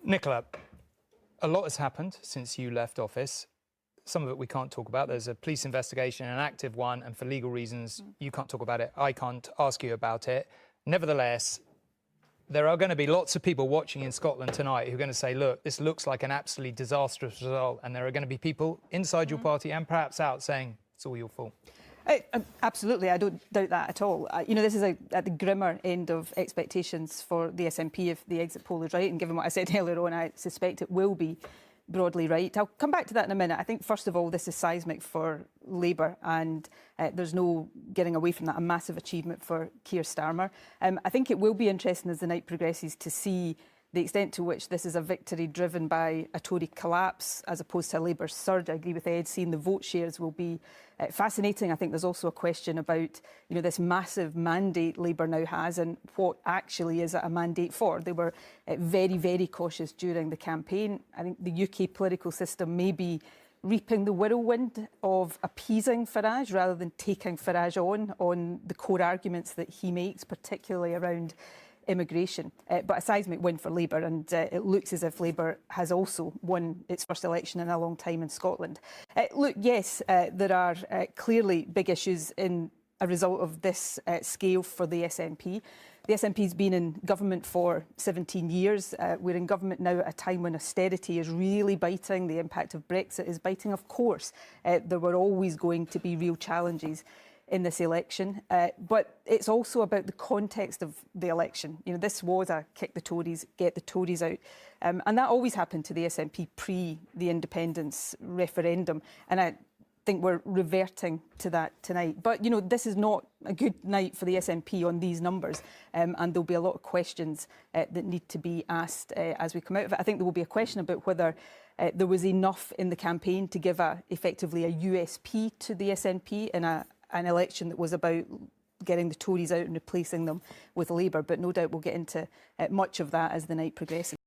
Nicola, a lot has happened since you left office. Some of it we can't talk about. There's a police investigation, an active one, and for legal reasons, you can't talk about it. I can't ask you about it. Nevertheless, there are going to be lots of people watching in Scotland tonight who are going to say, look, this looks like an absolutely disastrous result. And there are going to be people inside your party and perhaps out saying it's all your fault. Absolutely, I don't doubt that at all. You know, this is at the grimmer end of expectations for the SNP if the exit poll is right. And given what I said earlier on, I suspect it will be broadly right. I'll come back to that in a minute. I think, first of all, this is seismic for Labour, and there's no getting away from that. A massive achievement for Keir Starmer. I think it will be interesting as the night progresses to see the extent to which this is a victory driven by a Tory collapse as opposed to a Labour surge. I agree with Ed, seeing the vote shares will be fascinating. I think there's also a question about, you know, this massive mandate Labour now has and what actually is it a mandate for. They were very, very cautious during the campaign. I think the UK political system may be reaping the whirlwind of appeasing Farage rather than taking Farage on the core arguments that he makes, particularly around immigration. But a seismic win for Labour, and it looks as if Labour has also won its first election in a long time in Scotland. Look, yes, there are clearly big issues in a result of this scale for the SNP. The SNP's been in government for 17 years. We're in government now at a time when austerity is really biting. The impact of Brexit is biting. Of course, there were always going to be real challenges in this election, but it's also about the context of the election. You know, this was a kick the Tories, get the Tories out, and that always happened to the SNP pre the independence referendum, and I think we're reverting to that tonight. But, you know, this is not a good night for the SNP on these numbers, and there'll be a lot of questions that need to be asked as we come out of it. I think there will be a question about whether there was enough in the campaign to give effectively a USP to the SNP in an election that was about getting the Tories out and replacing them with Labour. But no doubt we'll get into much of that as the night progresses.